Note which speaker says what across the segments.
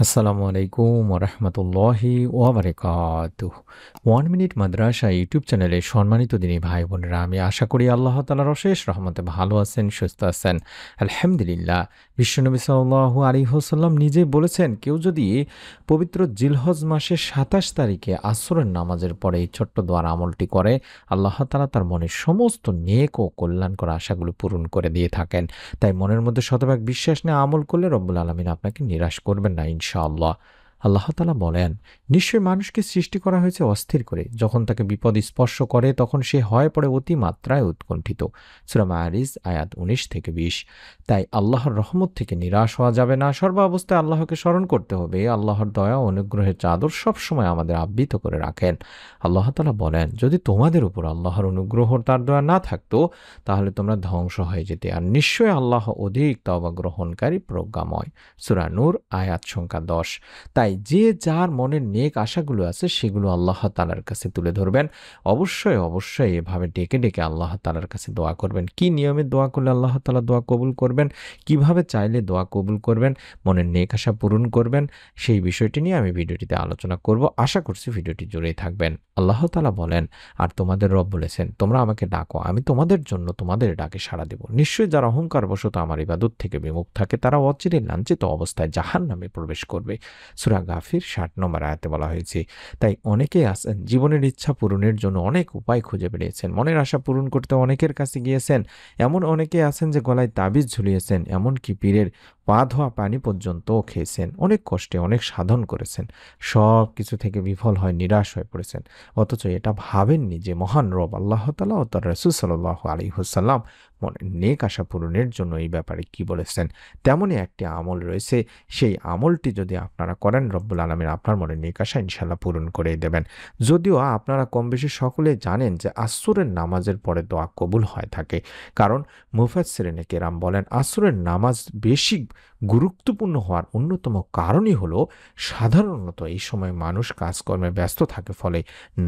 Speaker 1: আসসালামু আলাইকুম ওরহমতুল্লাহি ওয়াবারাকাতুহ। 1 মিনিট মাদ্রাসা ইউটিউব চ্যানেলে সম্মানিত দিনী ভাই বোনেরা, আমি আশা করি আল্লাহ তাআলার অশেষ রহমতে ভালো আছেন, সুস্থ আছেন। আলহামদুলিল্লাহ। বিশ্বনবী সাল্লাল্লাহু আলাইহি ওয়াসাল্লাম নিজেই বলেছেন, কেউ যদি পবিত্র জিলহজ মাসের ২৭ তারিখে আসরের নামাজের পরে এই ছোট্ট দোয়ার আমলটি করে, আল্লাহ তাআলা তার মনের সমস্ত নেক ও কল্যাণকর আশাগুলো পূরণ করে দিয়ে থাকেন। তাই মনের মধ্যে শতভাগ বিশ্বাস নিয়ে আমল করলে রব্বুল আলামিন আপনাকে নিরাশ করবেন না ইনশাআল্লাহ। আল্লাহ তাআলা বলেন, নিশ্চয়ই মানুষকে সৃষ্টি করা হয়েছে অস্থির করে। যখন তাকে বিপদ স্পর্শ করে তখন সে হয়ে পড়ে অতি মাত্রায় উৎকণ্ঠিত। সূরা মাআরিজ আয়াত ১৯-২০। তাই আল্লাহর রহমত থেকে নিরাশ হওয়া যাবে না। সর্বাবস্থায় আল্লাহকে স্মরণ করতে হবে। আল্লাহর দয়া ও অনুগ্রহের চাদর সবসময় আমাদের আবৃত করে রাখেন। আল্লাহ তাআলা বলেন, যদি তোমাদের উপর আল্লাহর অনুগ্রহ তার দয়া না থাকতো তাহলে তোমরা ধ্বংস হয়ে যেতে। আর নিশ্চয়ই আল্লাহ অধিক তওবা গ্রহণকারী, প্রজ্ঞাময়। সূরা নূর আয়াত সংখ্যা ১০। তাই যে যার মনের নেক আশাগুলো আছে সেগুলো আল্লাহ তাআলার কাছে তুলে ধরবেন। অবশ্যই এভাবে ডেকে ডেকে আল্লাহ তাআলার কাছে দোয়া করবেন। কি নিয়মে দোয়া করলে আল্লাহ তাআলা দোয়া কবুল করবেন, কিভাবে চাইলে দোয়া কবুল করবেন, মনের নেক আশা পূরণ করবেন, সেই বিষয়টি নিয়ে আমি ভিডিওটিতে আলোচনা করব। আশা করছি ভিডিওটি জুড়েই থাকবেন। আল্লাহ তাআলা বলেন, আর তোমাদের রব বলেছেন, তোমরা আমাকে ডাকো, আমি তোমাদের জন্য তোমাদের ডাকে সাড়া দেব। নিশ্চয়ই যারা অহংকারবশত আমার ইবাদত থেকে বিমুখ থাকে তারা অচিরে লাঞ্ছিত অবস্থায় জাহান্নামে প্রবেশ করবে। সূরা গাফির ৬০ নম্বর আয়াতে বলা হয়েছে। তাই অনেকেই আছেন জীবনের ইচ্ছা পূরণের জন্য অনেক উপায় খুঁজে বেরিয়েছেন, মনের আশা পূরণ করতে অনেকের কাছে গিয়েছেন। এমন অনেকে আছেন যে গলায় তাবিজ ঝুলিয়েছেন, এমনকি পীরের পা ধোয়া পানি পর্যন্তও খেয়েছেন। অনেক কষ্টে অনেক সাধন করেছেন, সব কিছু থেকে বিফল হয় নিরাশ হয়ে পড়েছেন। অথচ এটা ভাবেননি যে মহান রব আল্লাহ তাআলা ও তার রাসূল সাল্লাল্লাহু আলাইহি ওয়াসাল্লাম মনের নেক আশা পূরণের জন্য এই ব্যাপারে কি বলেছেন। তেমনই একটি আমল রয়েছে, সেই আমলটি যদি আপনারা করেন রব্বুল আলামিন আপনার মনের নেক আশা ইনশাআল্লাহ পূরণ করেই দেবেন। যদিও আপনারা কম বেশি সকলেই জানেন যে আসরের নামাজের পরে দোয়া কবুল হয়ে থাকে। কারণ মুফাসসিরিনে কেরাম বলেন, আসরের নামাজ বেশি গুরুত্বপূর্ণ হওয়ার অন্যতম কারণই হলো সাধারণত এই সময় মানুষ কাজকর্মে ব্যস্ত থাকে, ফলে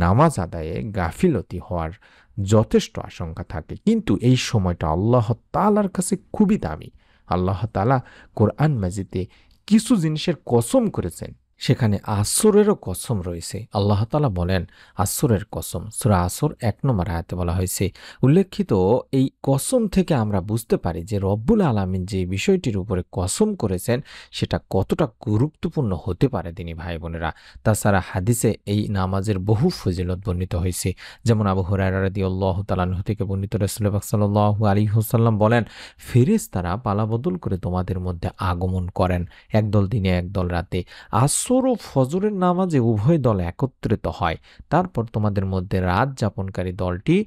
Speaker 1: নামাজ আদায়ে গাফিলতি হওয়ার যথেষ্ট আশঙ্কা থাকে। কিন্তু এই সময়টা আল্লাহ তাআলার কাছে খুবই দামি। আল্লাহ তাআলা কোরআন মাজিদে কিছু জিনিসের কসম করেছেন, সেখানে আসরেরও কসম রয়েছে। আল্লাহ তাআলা বলেন, আসরের কসম। সূরা আসর ১ নম্বর আয়াতে বলা হয়েছে। উল্লেখিত এই কসম থেকে আমরা বুঝতে পারি যে রব্বুল আলামিন যে বিষয়টির উপরে কসম করেছেন সেটা কতটা গুরুত্বপূর্ণ হতে পারে দিনী ভাই বোনেরা। তাছাড়া হাদিসে এই নামাজের বহু ফজিলত বর্ণিত হয়েছে। যেমন আবু হুরায়রা রাদিয়াল্লাহু তাআলা আনহু থেকে বর্ণিত, রাসূলুল্লাহ পাক সাল্লাল্লাহু আলাইহি ওয়াসাল্লাম বলেন, ফেরেশতারা পালাবদল করে তোমাদের মধ্যে আগমন করেন, একদল দিনে একদল রাতে। আসর ও ফজরের নামাজে উভয় দল একত্রিত হয়। তারপর তোমাদের মধ্যে রাত যাপনকারী দলটি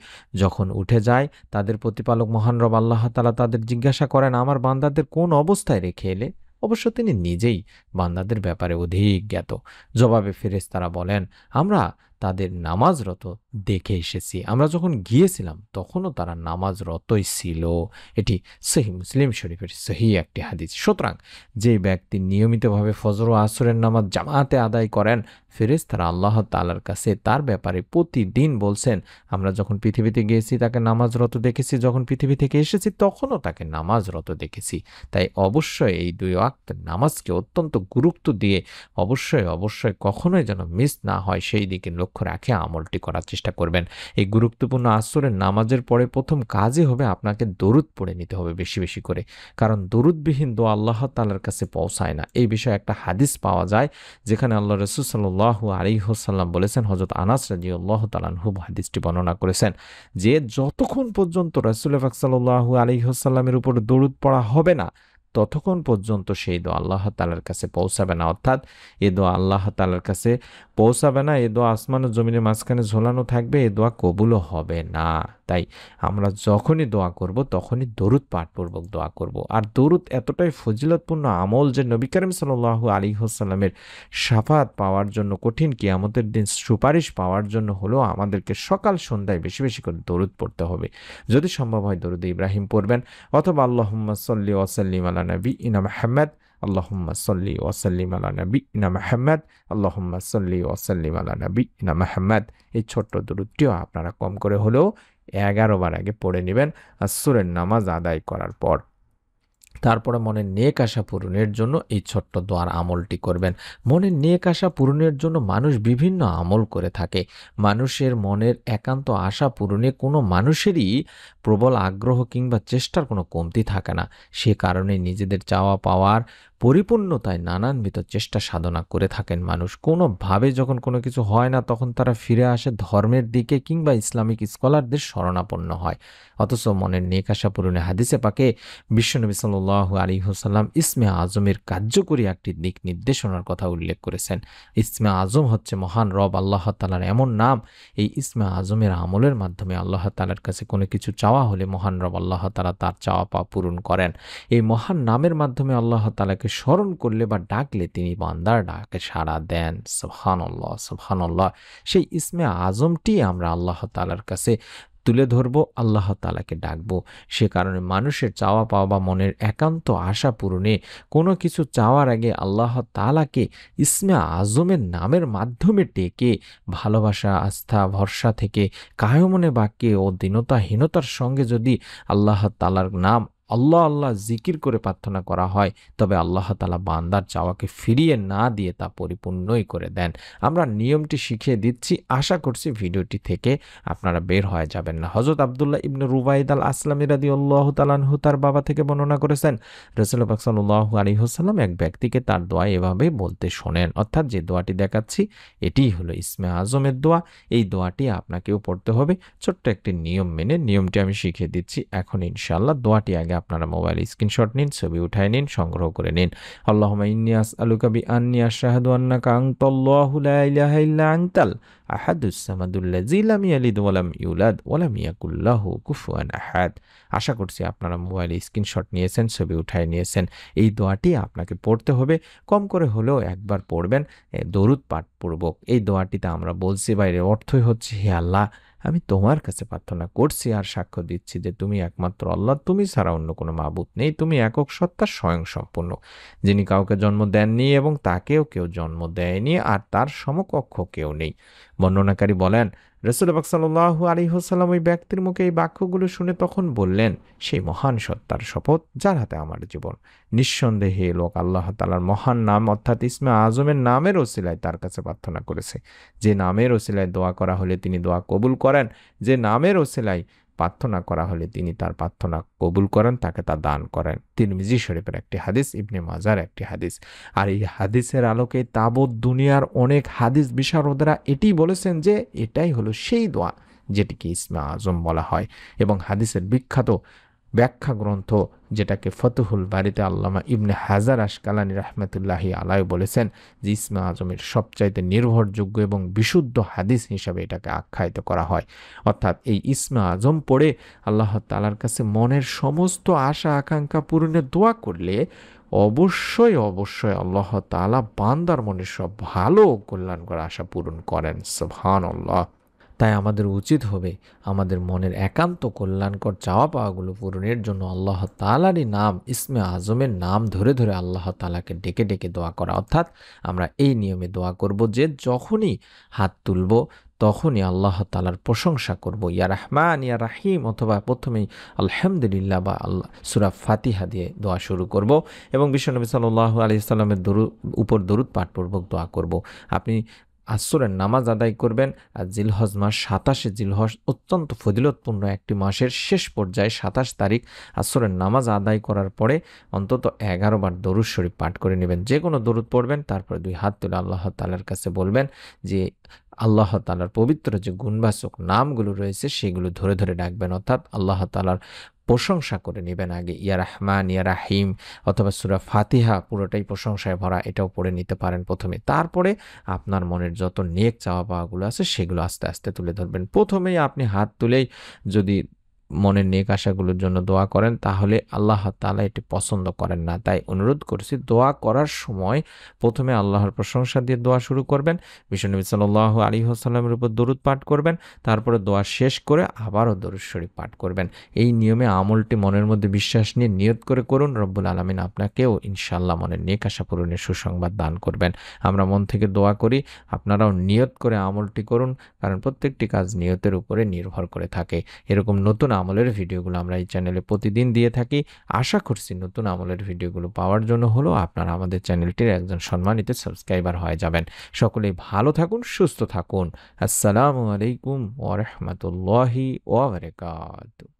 Speaker 1: যখন উঠে যায়, তাদের প্রতিপালক মহান রব আল্লাহ তাআলা তাদের জিজ্ঞাসা করেন, আমার বান্দাদের কোন অবস্থায় রেখে এলে? অবশ্য তিনি নিজেই বান্দাদের ব্যাপারে অধিক জ্ঞাত। জবাবে ফেরেশতারা বলেন, আমরা তাদের নামাজরত দেখে এসেছি। আমরা যখন গিয়েছিলাম তখনও তারা নামাজরতই ছিল। এটি সহিহ মুসলিম শরীফের সহিহ একটি হাদিস। সুতরাং যে ব্যক্তি নিয়মিতভাবে ফজর ও আসরের নামাজ জামাতে আদায় করেন, ফেরেশতারা আল্লাহ তাআলার কাছে তার ব্যাপারে প্রতিদিন বলছেন, আমরা যখন পৃথিবীতে গিয়েছি তাকে নামাজরত দেখেছি, যখন পৃথিবী থেকে এসেছি তখনও তাকে নামাজরত দেখেছি। তাই অবশ্যই এই ২ ওয়াক্ত নামাজকে অত্যন্ত গুরুত্ব দিয়ে অবশ্যই কখনোই যেন মিস না হয় সেই দিকে লক্ষ্য রাখে আমলটি করার চেষ্টা করবেন। এই গুরুত্বপূর্ণ আসরের নামাজের পরে প্রথম কাজই হবে আপনাকে দরুদ পড়ে নিতে হবে বেশি বেশি করে। কারণ দরুদবিহীন দোয়া আল্লাহ তাআলার কাছে পৌঁছায় না। এই বিষয়ে একটা হাদিস পাওয়া যায় যেখানে আল্লাহ রাসূল সাল্লাল্লাহু আলাইহি ওয়াসাল্লাম বলেছেন, হযরত আনাস রাদিয়াল্লাহু তাআলা আনহু হাদিসটি বর্ণনা করেছেন যে যতক্ষণ পর্যন্ত রাসূল পাক সাল্লাল্লাহু আলাইহি ওয়াসাল্লামের উপর দরুদ পড়া হবে না ততক্ষণ পর্যন্ত সেই দোয়া আল্লাহ তাআলার কাছে পৌঁছাবে না। অর্থাৎ এ দোয়া আল্লাহ তাআলার কাছে পৌঁছাবে না, এ দোয়া আসমান ও জমিনের মাঝখানে ঝোলানো থাকবে, এ দোয়া কবুলও হবে না। তাই আমরা যখনই দোয়া করব তখনই দরুদ পাঠপূর্বক দোয়া করব। আর দরুদ এতটাই ফজিলতপূর্ণ আমল যে নবী করিম সাল্লাল্লাহু আলাইহি ওয়াসাল্লামের শাফাআত পাওয়ার জন্য, কঠিন কিয়ামতের দিন সুপারিশ পাওয়ার জন্য হলেও আমাদেরকে সকাল সন্ধ্যায় বেশি বেশি করে দরুদ পড়তে হবে। যদি সম্ভব হয় দরুদ ইব্রাহিম পড়বেন, অথবা আল্লাহুম্মা সাল্লি ওয়া সাল্লিম আলা নাবিয়িনা মুহাম্মদ, আল্লাহুম্মা সাল্লি ওয়া সাল্লিম আলা নাবিয়িনা মুহাম্মদ, আল্লাহুম্মা সাল্লি ওয়া সাল্লিম আলা নাবিয়িনা মুহাম্মদ। এই ছোট্ট দরুদটিও আপনারা কম করে হলেও 11 বার আগে পড়ে নেবেন আসরের নামাজ আদায় করার পর। তারপরে মনের নেক আশা পূরণের জন্য এই ছোট্ট দোয়ার আমলটি করবেন। মনের নেক আশা পূরণের জন্য মানুষ বিভিন্ন আমল করে থাকে। মানুষের মনের একান্ত আশা পূরণে কোনো মানুষেরই প্রবল আগ্রহ কিংবা চেষ্টার কোনো কমতি থাকে না। সে কারণে নিজেদের চাওয়া পাওয়ার পরিপূর্ণতায় নানানবিধ চেষ্টা সাধনা করে থাকেন মানুষ। কোনোভাবে যখন কোনো কিছু হয় না, তখন তারা ফিরে আসে ধর্মের দিকে কিংবা ইসলামিক স্কলারদের শরণাপন্ন হয়। অথচ মনের নেক আশা পূরণে হাদিসে পাকে বিশ্বনবী সাল্লাল্লাহু আলাইহি ওয়াসাল্লাম ইসমে আজমের কার্যকরী একটি দিক নির্দেশনার কথা উল্লেখ করেছেন। ইসমে আজম হচ্ছে মহান রব আল্লাহ তাআলার এমন নাম, এই ইসমে আজমের আমলের মাধ্যমে আল্লাহ তাআলার কাছে কোনো কিছু চাওয়া হলে মহান রব আল্লাহ তাআলা তার চাওয়া পাওয়া পূরণ করেন। এই মহান নামের মাধ্যমে আল্লাহ তাআলাকে স্মরণ করলে বা ডাকলে তিনি বান্দার ডাকে সাড়া দেন। সুবহানাল্লাহ, সুবহানাল্লাহ। সেই ইসমে আজমটি আমরা আল্লাহ তাআলার কাছে তুলে ধরবো, আল্লাহ তাআলাকে ডাকবো। সে কারণে মানুষের চাওয়া পাওয়া বা মনের একান্ত আশা পূরণে কোনো কিছু চাওয়ার আগে আল্লাহ তাআলাকে ইসমে আজমের নামের মাধ্যমে ডেকে ভালোবাসা, আস্থা, ভরসা থেকে কায়মনে বাক্যে ও দীনতাহীনতার সঙ্গে যদি আল্লাহ তাআলার নাম আল্লাহ আল্লাহ জিকির করে প্রার্থনা করা হয়, তবে আল্লাহ তাআলা বান্দার চাওয়াকে ফিরিয়ে না দিয়ে তা পরিপূর্ণই করে দেন। আমরা নিয়মটি শিখিয়ে দিচ্ছি, আশা করছি ভিডিওটি থেকে আপনারা বের হয়ে যাবেন না। হযরত আব্দুল্লাহ ইবনে রুবাইদ আল আসলামী রাদিয়াল্লাহু তাআলা আনহু তার বাবা থেকে বর্ণনা করেছেন, রাসূলুল্লাহ পাক সাল্লাল্লাহু আলাইহি ওয়াসাল্লাম এক ব্যক্তিকে তার দোয়া এভাবে বলতে শোনেন। অর্থাৎ যে দোয়াটি দেখাচ্ছি এটিই হলো ইসমে আজমের দোয়া। এই দোয়াটি আপনাকেও পড়তে হবে ছোট্ট একটি নিয়ম মেনে। নিয়মটি আমি শিখিয়ে দিচ্ছি এখন ইনশাআল্লাহ। দোয়াটি আগে আপনারা মোবাইলে স্ক্রিনশট নিন, ছবি উঠায় নিন, সংগ্রহ করে নিন। আল্লাহুম্মা ইন্নী আসআলুকা বিআন্নী আশহাদু আন্নাকা আনতাল্লাহু লা ইলাহা ইল্লা আনতাল আহাদুস সামাদুল্লাযী লাম ইয়ালিদ ওয়া লাম ইউলাদ ওয়া লাম ইয়াকুল লাহু কুফুয়ান আহাদ। আশা করছি আপনারা মোবাইলে স্ক্রিনশট নিয়েছেন, ছবি উঠায় নিয়েছেন। এই দোয়াটি আপনাকে পড়তে হবে, কম করে হলেও একবার পড়বেন দরুদ পাঠপূর্বক। এই দোয়াটিতে আমরা বলছি বাইরে অর্থই হচ্ছে, হে আল্লাহ, আমি তোমার কাছে প্রার্থনা করছি আর সাক্ষ্য দিচ্ছি যে তুমি একমাত্র আল্লাহ, তুমি ছাড়া অন্য কোনো মাবুদ নেই, তুমি একক সত্তা স্বয়ংসম্পূর্ণ, যিনি কাউকে জন্ম দেননি এবং তাকেও কেউ জন্ম দেয়নি, আর তার সমকক্ষ কেউ নেই। বর্ণনাকারী বলেন, রাসূলুল্লাহ পাক সাল্লাল্লাহু আলাইহি ওয়াসাল্লাম ওই ব্যক্তির মুখে এই বাক্যগুলো শুনে তখন বললেন, সেই মহান সত্তার শপথ যার হাতে আমার জীবন, নিঃসন্দেহে লোক আল্লাহ তাআলার মহান নাম অর্থাৎ ইসমে আজমের নামের ওসিলায় তার কাছে প্রার্থনা করেছে। যে নামের ওসিলায় দোয়া করা হলে তিনি দোয়া কবুল করেন, যে নামের ওসিলায় প্রার্থনা করা হলে তিনি তার প্রার্থনা কবুল করেন, তাকে তা দান করেন। তিরমিজি শরীফের একটি হাদিস, ইবনে মাজার একটি হাদিস। আর এই হাদিসের আলোকে তাবৎ দুনিয়ার অনেক হাদিস বিশারদরা এটি বলেছেন যে এটাই হলো সেই দোয়া যেটিকে ইসমে আজম বলা হয়। এবং হাদিসের বিখ্যাত ব্যাখ্যা গ্রন্থ যেটাকে ফতুহুল বারিতে আল্লামা ইবনে হাজার আশকালানী রাহমাতুল্লাহি আলাইহি বলেছেন যে ইসমে আজমের সবচাইতে নির্ভরযোগ্য এবং বিশুদ্ধ হাদিস হিসাবে এটাকে আখ্যায়িত করা হয়। অর্থাৎ এই ইসমে আজম পড়ে আল্লাহ তাআলার কাছে মনের সমস্ত আশা আকাঙ্ক্ষা পূরণের দোয়া করলে অবশ্যই অবশ্যই আল্লাহ তাআলা বান্দার মনের সব ভালো ও কল্যাণকর আশা পূরণ করেন। সুবহানাল্লাহ। তাই আমাদের উচিত হবে আমাদের মনের একান্ত কল্যাণকর চাওয়া পাওয়াগুলো পূরণের জন্য আল্লাহ তাআলারই নাম, ইসমে আজমের নাম ধরে ধরে আল্লাহ তাআলাকে ডেকে ডেকে দোয়া করা। অর্থাৎ আমরা এই নিয়মে দোয়া করব যে যখনই হাত তুলব তখনই আল্লাহ তাআলার প্রশংসা করব, ইয়া রহমান ইয়া রাহিম, অথবা প্রথমেই আলহামদুলিল্লাহ বা আল্লাহ সূরা ফাতিহা দিয়ে দোয়া শুরু করব এবং বিশ্বনবী সাল্লাল্লাহু আলাইহি ওয়াসাল্লামের উপর দরুদ পাঠপূর্বক দোয়া করব। আপনি আসরের নামাজ আদায় করবেন। আর জিলহজ মাস 27 জিলহজ অত্যন্ত ফজিলতপূর্ণ একটি মাসের শেষ পর্যায়ে 27 তারিখ আসরের নামাজ আদায় করার পরে অন্তত 11 বার দরুদ শরীফ পাঠ করে নেবেন। যে কোনো দরুদ পড়বেন, তারপরে 2 হাত তুলে আল্লাহ তাআলার কাছে বলবেন যে আল্লাহ তাআলার পবিত্র যে গুণবাচক নামগুলো রয়েছে সেগুলো ধরে ধরে ডাকবেন। অর্থাৎ আল্লাহ তাআলার প্রশংসা করে নেবেন আগে, ইয়া রহমান ইয়া রাহিম, অথবা সূরা ফাতিহা পুরোটাই প্রশংসায় ভরা, এটাও পড়ে নিতে পারেন প্রথমে। তারপরে আপনার মনের যত নেক চাওয়া পাওয়াগুলো আছে সেগুলো আস্তে আস্তে তুলে ধরবেন। প্রথমেই আপনি হাত তুলেই যদি মনের নেক আশাগুলোর জন্য দোয়া করেন তাহলে আল্লাহ তাআলা এটি পছন্দ করেন না। তাই অনুরোধ করছি দোয়া করার সময় প্রথমে আল্লাহর প্রশংসা দিয়ে দোয়া শুরু করবেন, বিশ্বনবী সাল্লাল্লাহু আলাইহি ওয়াসাল্লামের উপর দরুদ পাঠ করবেন, তারপরে দোয়া শেষ করে আবারও দরুদ শরীফ পাঠ করবেন। এই নিয়মে আমলটি মনের মধ্যে বিশ্বাস নিয়ে নিয়ত করে করুন। রব্বুল আলামিন আপনাকেও ইনশাআল্লাহ মনের নেক আশা পূরণের সুসংবাদ দান করবেন। আমরা মন থেকে দোয়া করি, আপনারাও নিয়ত করে আমলটি করুন, কারণ প্রত্যেকটি কাজ নিয়তের উপরে নির্ভর করে থাকে। এরকম নতুন আমলের ভিডিওগুলো আমরা এই চ্যানেলে প্রতিদিন দিয়ে থাকি। আশা করছি নতুন আমলের ভিডিওগুলো পাওয়ার জন্য হলেও আপনারা আমাদের চ্যানেলটির একজন সম্মানিত সাবস্ক্রাইবার হয়ে যাবেন। সকলেই ভালো থাকুন, সুস্থ থাকুন। আসসালামু আলাইকুম ওয়া রাহমাতুল্লাহি ওয়া বারাকাতুহু।